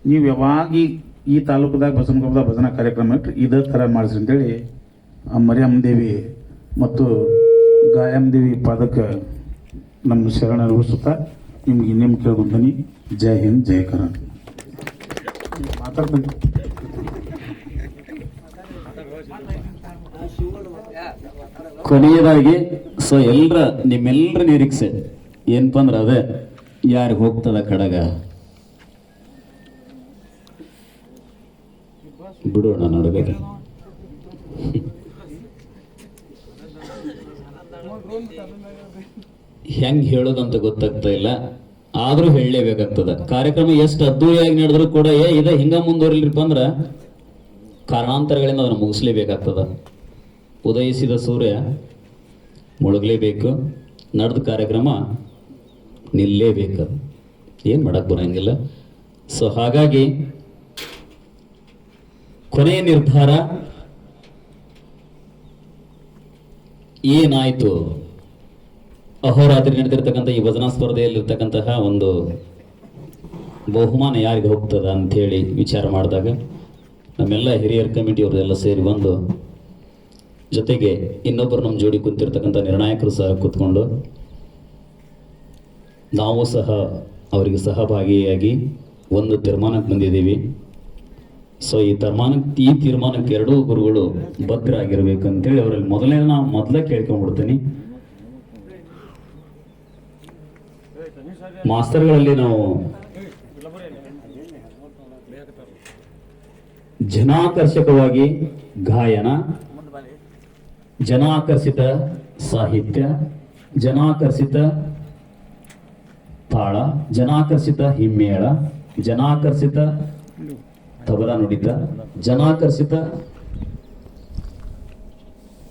ನೀವು ಯಾವಾಗ ಈ ತಾಲೂಕದಾಗ ಬಸವನಗುಪ್ಪದಾಗ ಭಜನಾ ಕಾರ್ಯಕ್ರಮ ಇಟ್ಟರೆ ಇದೇ ಥರ ಮಾಡಿಸ್ರಿ ಅಂತೇಳಿ ಆ ಮರಿಯಮ್ಮ ದೇವಿ ಮತ್ತು ಗಾಯಮ್ಮ ದೇವಿ ಪಾದಕ್ಕೆ ನಮ್ಮ ಶರಣರಿಸುತ್ತಾ ನಿಮ್ಗೆ ಇನ್ನೇನು ಕೇಳ್ಕೊಂತೀನಿ. ಜೈ ಹಿಂದ್, ಜೈ ಕರ್ನಾಟಕ. ಮಾತಾಡ್ತೀನಿ. ಕೊನೆಯದಾಗಿ ಸೊ ನಿಮ್ಮೆಲ್ಲರ ನಿರೀಕ್ಷೆ ಏನಪ್ಪ ಅಂದ್ರೆ ಅದೇ ಯಾರಿಗೆ ಹೋಗ್ತದ ಕಡಗ ಬಿಡೋಣ ನಡುವೆ. ಹೆಂಗ್ ಹೇಳೋದಂತ ಗೊತ್ತಾಗ್ತಾ ಇಲ್ಲ, ಆದ್ರೂ ಹೇಳಲೇಬೇಕಾಗ್ತದ. ಕಾರ್ಯಕ್ರಮ ಎಷ್ಟು ಅದ್ದೂರಿಯಾಗಿ ನಡೆದ್ರು ಕೂಡ ಇದ ಹಿಂಗ ಮುಂದುವರಿಲ್ರಿಪ್ಪ ಅಂದ್ರ ಕಾರಣಾಂತರಗಳಿಂದ ಅದನ್ನು ಮುಗಿಸ್ಲೇಬೇಕಾಗ್ತದ. ಉದಯಿಸಿದ ಸೂರ್ಯ ಮುಳುಗಲೇಬೇಕು, ನಡೆದ ಕಾರ್ಯಕ್ರಮ ನಿಲ್ಲೇಬೇಕು, ಏನು ಮಾಡಕ್ ಬರಂಗಿಲ್ಲ. ಸೊ ಹಾಗಾಗಿ ಕೊನೆಯ ನಿರ್ಧಾರ ಏನಾಯ್ತು, ಅಹೋರಾತ್ರಿ ನಡೆದಿರ್ತಕ್ಕಂಥ ಈ ಭಜನಾ ಸ್ಪರ್ಧೆಯಲ್ಲಿರ್ತಕ್ಕಂತಹ ಒಂದು ಬಹುಮಾನ ಯಾರಿಗೆ ಹೋಗ್ತದ ಅಂಥೇಳಿ ವಿಚಾರ ಮಾಡಿದಾಗ ನಮ್ಮೆಲ್ಲ ಹಿರಿಯರ ಕಮಿಟಿಯವರೆಲ್ಲ ಸೇರಿ ಬಂದು, ಜೊತೆಗೆ ಇನ್ನೊಬ್ಬರು ನಮ್ಮ ಜೋಡಿ ಕುಂತಿರ್ತಕ್ಕಂಥ ನಿರ್ಣಾಯಕರು ಸಹ ಕೂತ್ಕೊಂಡು ನಾವು ಸಹ ಅವರಿಗೆ ಸಹಭಾಗಿಯಾಗಿ ಒಂದು ತೀರ್ಮಾನಕ್ಕೆ ಬಂದಿದ್ದೀವಿ. ಸೊ ಈ ತೀರ್ಮಾನಕ್ಕೆ ಎರಡೂ ಗುರುಗಳು ಬದ್ಧರಾಗಿರ್ಬೇಕಂತೇಳಿ ಅವರಲ್ಲಿ ಮೊದಲೇ ಕೇಳ್ಕೊಂಡ್ಬಿಡ್ತೀನಿ. ಮಾಸ್ತರ್ಗಳಲ್ಲಿ ನಾವು ಜನಾಕರ್ಷಕವಾಗಿ ಗಾಯನ, ಜನಾಕರ್ಷಿತ ಸಾಹಿತ್ಯ, ಜನಾಕರ್ಷಿತ ತಾಳ, ಜನಾಕರ್ಷಿತ ಹಿಮ್ಮೇಳ, ಜನಾಕರ್ಷಿತ ತಬಲ ನುಡಿತ, ಜನಾಕರ್ಷಿತ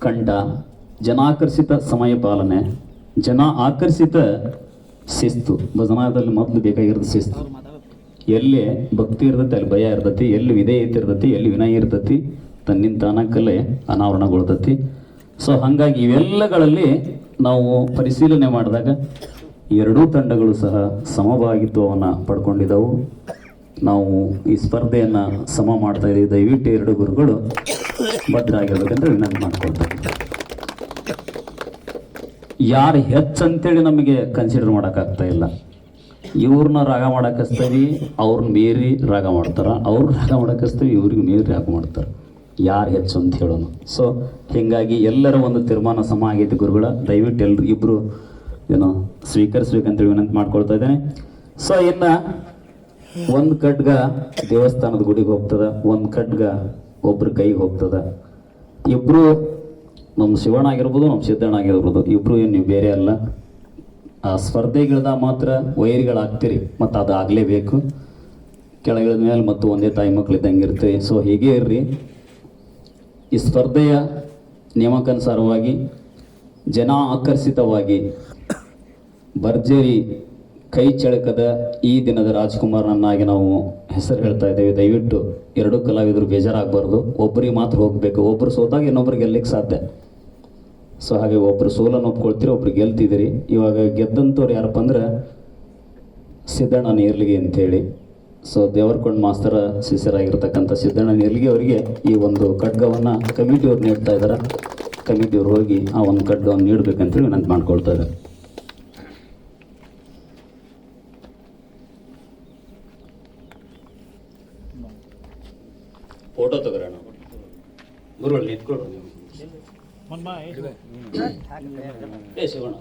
ಕಂಠ, ಜನಾಕರ್ಷಿತ ಸಮಯ ಪಾಲನೆ, ಜನ ಆಕರ್ಷಿತ ಶಿಸ್ತು. ಭಜನಾದಲ್ಲಿ ಮೊದಲು ಬೇಕಾಗಿರೋದು ಶಿಸ್ತು. ಎಲ್ಲಿ ಭಕ್ತಿ ಇರ್ತೈತಿ ಅಲ್ಲಿ ಭಯ ಇರ್ತೈತಿ, ಎಲ್ಲಿ ವಿಧೇಯತೆ ಇರ್ತೈತಿ, ಎಲ್ಲಿ ವಿನಯ ಇರ್ತೈತಿ, ತನ್ನಿಂದ ತಾನಕ್ಕಲ್ಲೇ ಅನಾವರಣಗೊಳ್ತೈತಿ. ಸೊ ಹಾಗಾಗಿ ಇವೆಲ್ಲಗಳಲ್ಲಿ ನಾವು ಪರಿಶೀಲನೆ ಮಾಡಿದಾಗ ಎರಡೂ ತಂಡಗಳು ಸಹ ಸಮಭಾಗಿತ್ವವನ್ನು ಪಡ್ಕೊಂಡಿದ್ದವು. ನಾವು ಈ ಸ್ಪರ್ಧೆಯನ್ನು ಸಮ ಮಾಡ್ತಾ ಇದ್ದೀವಿ. ದಯವಿಟ್ಟು ಎರಡು ಗುರುಗಳು ಭದ್ರಾಗಿರ್ಬೇಕಂತ ವಿನಂತಿ ಮಾಡ್ಕೊಳ್ತಾರೆ. ಯಾರು ಹೆಚ್ಚಂತೇಳಿ ನಮಗೆ ಕನ್ಸಿಡರ್ ಮಾಡೋಕ್ಕಾಗ್ತಾ ಇಲ್ಲ. ಇವ್ರನ್ನ ರಾಗ ಮಾಡಕ್ಕೆ ಹಚ್ತೀವಿ, ಅವ್ರನ್ನ ಮೀರಿ ರಾಗ ಮಾಡ್ತಾರೆ, ಅವ್ರನ್ನ ರಾಗ ಮಾಡಕ್ಕೆ ಹಚ್ತೀವಿ, ಇವ್ರಿಗೆ ಮೀರಿ ರಾಗ ಮಾಡ್ತಾರೆ. ಯಾರು ಹೆಚ್ಚು ಅಂತ ಹೇಳೋಣ. ಸೊ ಹೀಗಾಗಿ ಎಲ್ಲರ ಒಂದು ತೀರ್ಮಾನ ಸಮ ಆಗೈತಿ ಗುರುಗಳ. ದಯವಿಟ್ಟು ಎಲ್ಲರೂ ಇಬ್ಬರು ಏನೋ ಸ್ವೀಕರಿಸ್ಬೇಕಂತೇಳಿ ವಿನಂತಿ ಮಾಡ್ಕೊಳ್ತಾ ಇದ್ದೇನೆ. ಸೊ ಇನ್ನು ಒಂದು ಖಡ್ಗ ದೇವಸ್ಥಾನದ ಗುಡಿಗೆ ಹೋಗ್ತದ, ಒಂದು ಖಡ್ಗ ಒಬ್ರ ಕೈಗೆ ಹೋಗ್ತದ. ಇಬ್ರು ನಮ್ಮ ಶಿವಣ್ಣ ಆಗಿರ್ಬೋದು, ನಮ್ಮ ಸಿದ್ದಣ್ಣ ಆಗಿರ್ಬೋದು, ಇಬ್ರು ಏನು ನೀವು ಬೇರೆ ಅಲ್ಲ. ಆ ಸ್ಪರ್ಧೆಗಿಳ್ದ ಮಾತ್ರ ವೈರಿಗಳಾಗ್ತೀರಿ, ಮತ್ತು ಅದು ಆಗಲೇಬೇಕು. ಕೆಳಗಿಳಿದ ಮೇಲೆ ಮತ್ತು ಒಂದೇ ತಾಯಿ ಮಕ್ಕಳಿದ್ದಂಗೆ ಇರ್ತೀವಿ. ಸೊ ಹೀಗೆ ಇರ್ರಿ. ಈ ಸ್ಪರ್ಧೆಯ ನೇಮಕಾನುಸಾರವಾಗಿ ಜನ ಆಕರ್ಷಿತವಾಗಿ ಭರ್ಜರಿ ಕೈ ಚಳಕದ ಈ ದಿನದ ರಾಜ್ಕುಮಾರ್ನನ್ನಾಗಿ ನಾವು ಹೆಸರು ಹೇಳ್ತಾ ಇದ್ದೇವೆ. ದಯವಿಟ್ಟು ಎರಡೂ ಕಲಾವಿದರು ಬೇಜಾರಾಗಬಾರ್ದು. ಒಬ್ಬರಿಗೆ ಮಾತ್ರ ಹೋಗಬೇಕು. ಒಬ್ಬರು ಸೋತಾಗ ಇನ್ನೊಬ್ರಿಗೆ ಗೆಲ್ಲಕ್ಕೆ ಸಾಧ್ಯ. ಸೊ ಹಾಗೆ ಒಬ್ಬರು ಸೋಲನ್ನು ಒಪ್ಕೊಳ್ತೀರಿ, ಒಬ್ರು ಗೆಲ್ತಿದ್ದೀರಿ. ಇವಾಗ ಗೆದ್ದಂಥವ್ರು ಯಾರಪ್ಪ ಅಂದ್ರೆ ಸಿದ್ದಣ್ಣ ನೇರ್ಲಿಗೆ ಅಂತೇಳಿ. ಸೊ ದೇವರಕೊಂಡ ಮಾಸ್ತರ ಶಿಷ್ಯರಾಗಿರ್ತಕ್ಕಂಥ ಸಿದ್ದಣ್ಣ ನೇರ್ಲಿಗೆ ಅವರಿಗೆ ಈ ಒಂದು ಖಡ್ಗವನ್ನು ಕಮಿಟಿಯವ್ರು ನೀಡ್ತಾ ಇದ್ದಾರೆ. ಕಮಿಟಿಯವ್ರು ಹೋಗಿ ಆ ಒಂದು ಖಡ್ಗವನ್ನು ನೀಡಬೇಕಂತೇಳಿ ವಿನಂತಿ ಮಾಡ್ಕೊಳ್ತಾ ಇದ್ದಾರೆ. ಫೋಟೋ ತಗೋಣ ಗುರುಗಳು ನಿಂತ್ಕೊಳ್ರಿ. ಶಿವಣ್ಣ